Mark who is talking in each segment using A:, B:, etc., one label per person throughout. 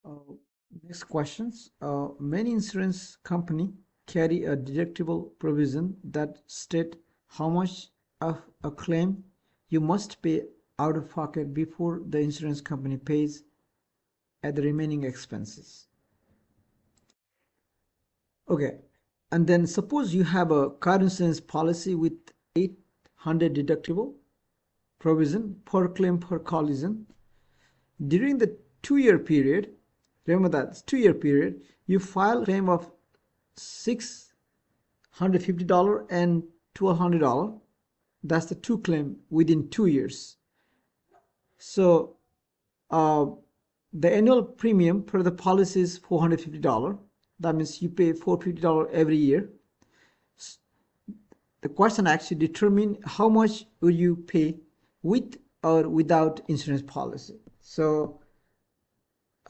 A: Uh, Next questions. Many insurance company carry a deductible provision that state how much of a claim you must pay out of pocket before the insurance company pays at the remaining expenses. Okay, and then suppose you have a car insurance policy with 800 deductible provision per claim per collision. During the 2-year period, remember that 2-year period, you file a claim of $650 and $1,200. That's the two claim within 2 years. So the annual premium for the policy is $450. That means you pay $450 every year. The question actually determine how much will you pay with or without insurance policy. So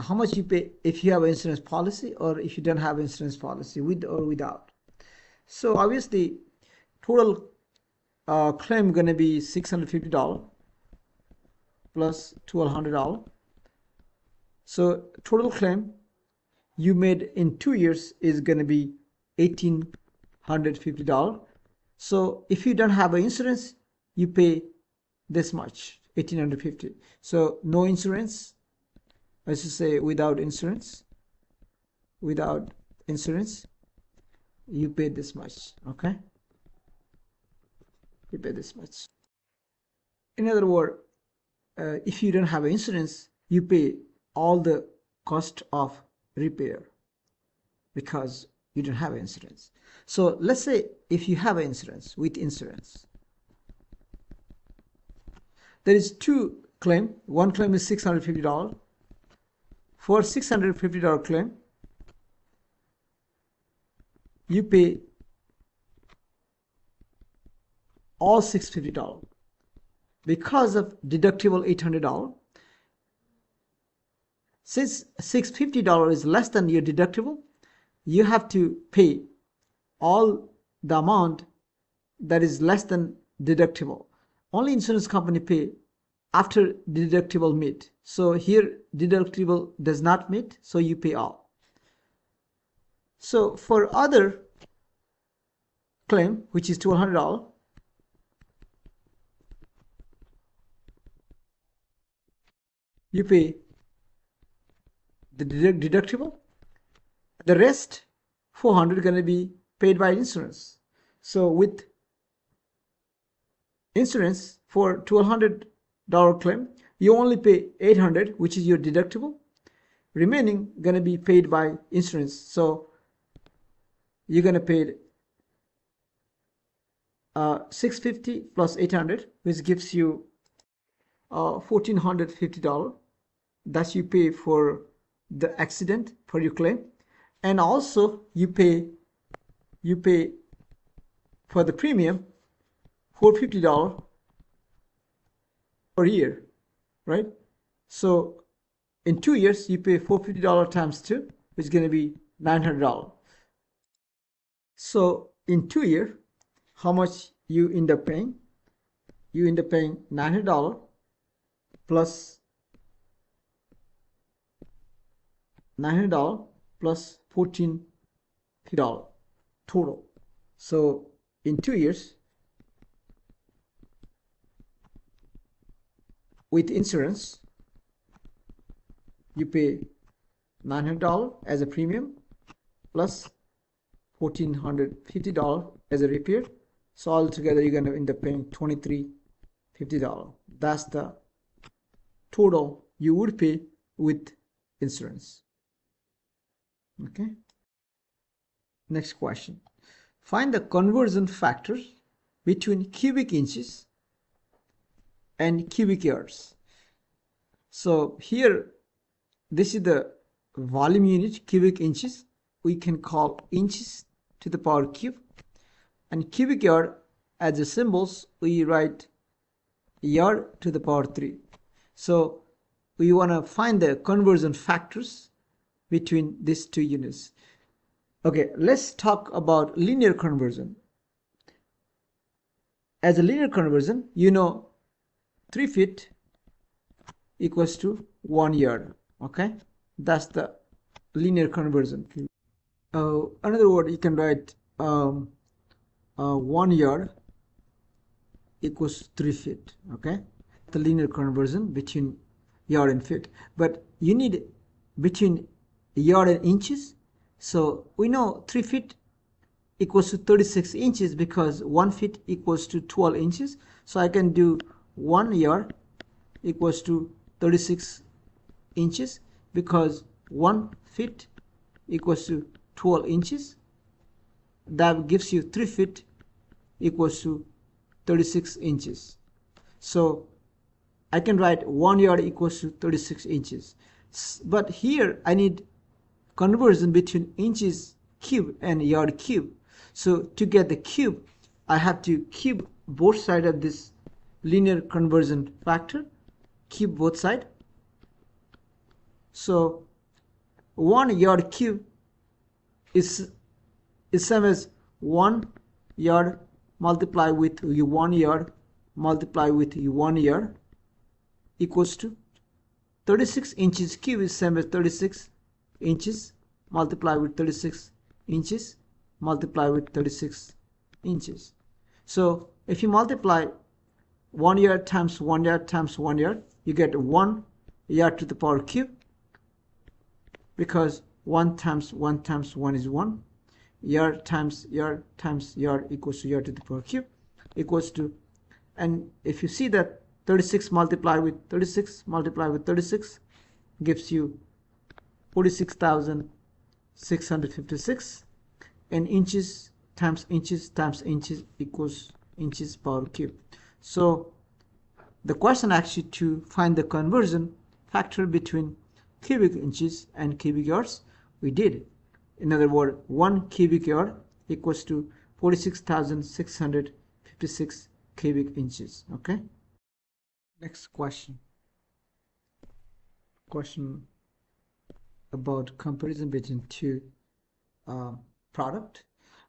A: how much you pay if you have an insurance policy or if you don't have insurance policy, with or without. So obviously total claim gonna be $650 plus $1,200. So total claim you made in 2 years is gonna be $1,850. So if you don't have an insurance, you pay this much, $1,850. So no insurance, I should say without insurance, you pay this much. Okay, you pay this much. In other words, if you don't have insurance, you pay all the cost of repair because you don't have insurance. So let's say if you have insurance, with insurance, there is two claim. One claim is $650. For $650 claim, you pay all $650 because of deductible $800. Since $650 is less than your deductible, you have to pay all the amount that is less than deductible. Only insurance company pay after deductible meet. So here deductible does not meet, so you pay all. So for other claim, which is $1,200, you pay the deductible. The rest $400 gonna be paid by insurance. So with insurance for $1,200 claim, you only pay $800, which is your deductible. Remaining gonna be paid by insurance. So you're gonna pay $650 plus $800, which gives you $1,450. That you pay for the accident for your claim, and also you pay for the premium $450 per year, right? So in 2 years you pay $450 times 2, which is going to be $900. So in 2 years, how much you end up paying? You end up paying $900 plus $1,450 total. So in 2 years, with insurance, you pay $900 as a premium plus $1,450 as a repair. So altogether you're going to end up paying $2,350. That's the total you would pay with insurance. Okay. Next question. Find the conversion factors between cubic inches and cubic yards. So here, this is the volume unit, cubic inches. We can call inches to the power cube. And cubic yard, as the symbols, we write yard to the power 3. So we want to find the conversion factors between these two units. Okay, let's talk about linear conversion. As a linear conversion, you know 3 feet equals to 1 yard. Okay, That's the linear conversion. Another word you can write 1 yard equals 3 feet. Okay, the linear conversion between yard and feet, but you need between yard and inches. So we know 3 feet equals to 36 inches because 1 feet equals to 12 inches. So I can do 1 yard equals to 36 inches because 1 feet equals to 12 inches. That gives you 3 feet equals to 36 inches. So I can write 1 yard equals to 36 inches. But here I need conversion between inches cube and yard cube. So to get the cube, I have to cube both sides of this linear conversion factor, cube both sides. So 1 yard cube is same as 1 yard multiplied with 1 yard multiplied with 1 yard equals to 36 inches cube is same as 36 inches multiplied with 36 inches multiplied with 36 inches. So if you multiply 1 yard times 1 yard times 1 yard, you get 1 yard to the power cube, because 1 times 1 times 1 is 1. Yard times yard times yard equals to yard to the power cube equals to, and if you see that 36 multiplied with 36 multiplied with 36 gives you 46,656, and inches times inches times inches equals inches power cube. So the question actually to find the conversion factor between cubic inches and cubic yards, we did. In other words, 1 cubic yard equals to 46,656 cubic inches. Okay. Next question. Question about comparison between two product.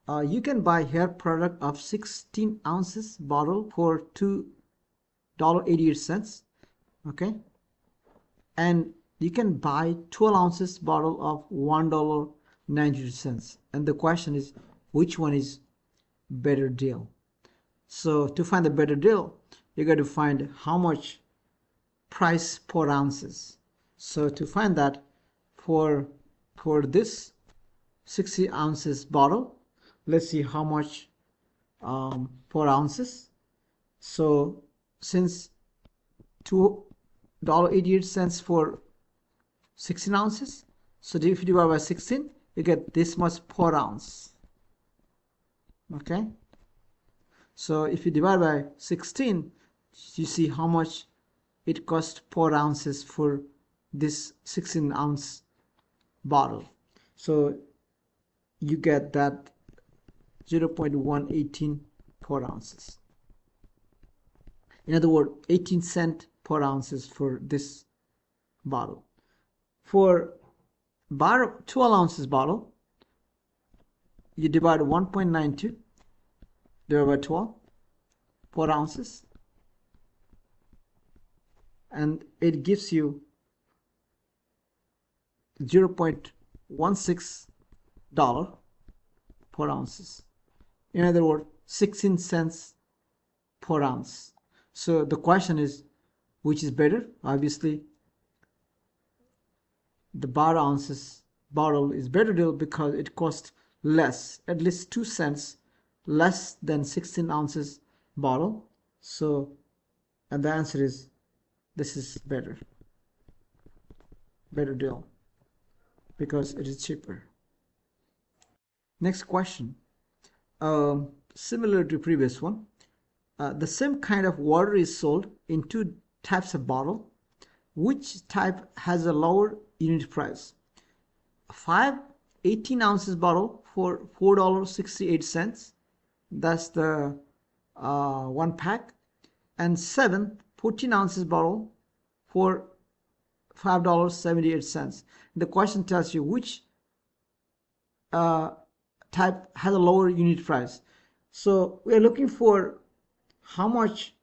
A: You can buy hair product of 16 ounces bottle for $2.88. Okay. And you can buy 12 ounces bottle of $1.92. And the question is, which one is better deal? So to find the better deal, you got to find how much price per ounces. So to find that, for this 60 ounces bottle, let's see how much per ounces. So since $2.88 for 16 ounces, so if you divide by 16, you get this much per ounce. Okay, so if you divide by 16, you see how much it costs per ounces for this 16 ounce bottle. So you get that 0.118 per ounces. In other words, 18 cents per ounces for this bottle. For 12 ounces bottle, you divide 1.92 divided by 12 per ounces, and it gives you 0.16 dollar per ounces. In other words, 16 cents per ounce. So the question is, which is better? Obviously, the bar ounces bottle is better deal because it costs less, at least 2 cents less than 16 ounces bottle. So, and the answer is, this is better deal because it is cheaper. Next question, similar to previous one, the same kind of water is sold in two types of bottle. Which type has a lower unit price? 18 ounces bottle for $4.68. That's the one pack. And 14 ounces bottle for $5.78. The question tells you which type has a lower unit price. So we are looking for how much.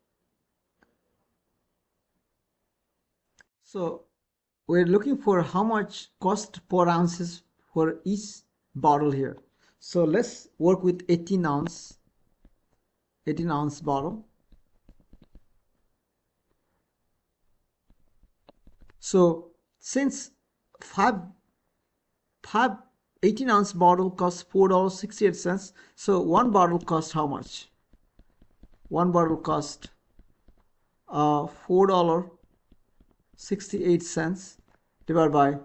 A: So we're looking for how much cost per ounces for each bottle here. So let's work with 18 ounce bottle. So since 18 ounce bottle costs $4.68, so one bottle costs how much? One bottle cost $4.68 divided by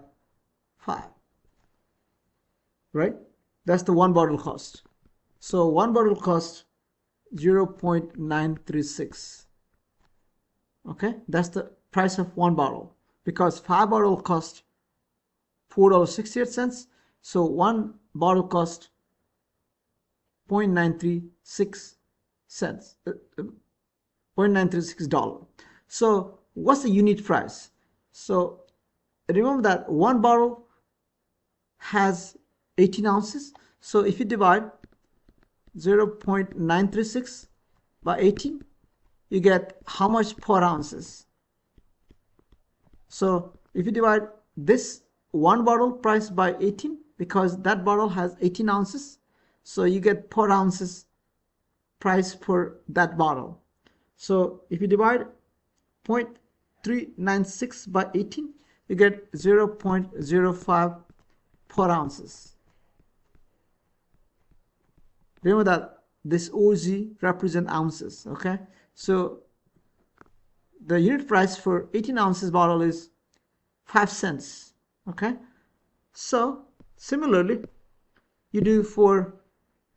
A: 5, right? That's the one bottle cost. So one bottle costs 0.936. Okay, that's the price of one bottle, because 5 bottles cost $4.68, so one bottle cost 0.936 cents, $0.936. So what's the unit price? So remember that one bottle has 18 ounces. So if you divide 0.936 by 18, you get how much per ounces. So if you divide this one bottle price by 18, because that bottle has 18 ounces, so you get per ounces price for that bottle. So if you divide 0.396 by 18, you get 0.05 per ounces. Remember that this OZ represents ounces, okay? So the unit price for 18 ounces bottle is 5 cents, okay? So similarly, you do for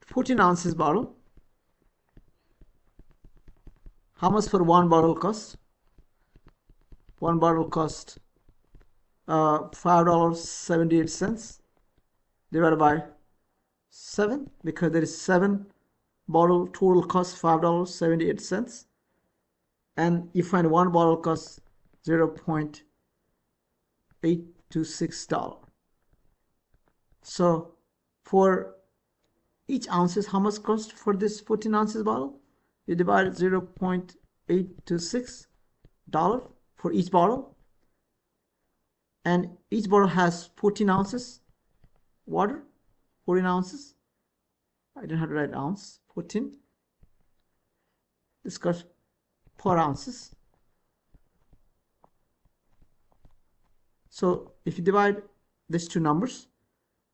A: 14 ounces bottle. How much for one bottle cost? One bottle cost $5.78 divided by 7, because there is 7 bottle total cost $5.78, and you find one bottle costs $0.826. So for each ounces, how much cost for this 14 ounces bottle? You divide $0.826 for each bottle, and each bottle has 14 ounces water. 14 ounces. I didn't have to write ounce. 14. This costs per ounces. So if you divide these two numbers,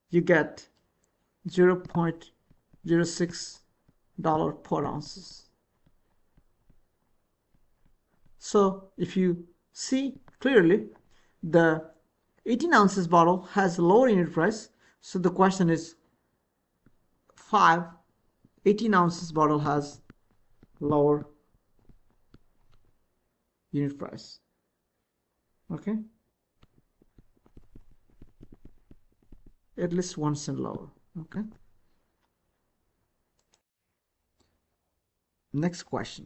A: you get $0.06 per ounces. So if you see clearly, the 18 ounces bottle has a lower unit price. So the question is, 18 ounces bottle has lower unit price. Okay, at least 1 cent lower. Okay, next question.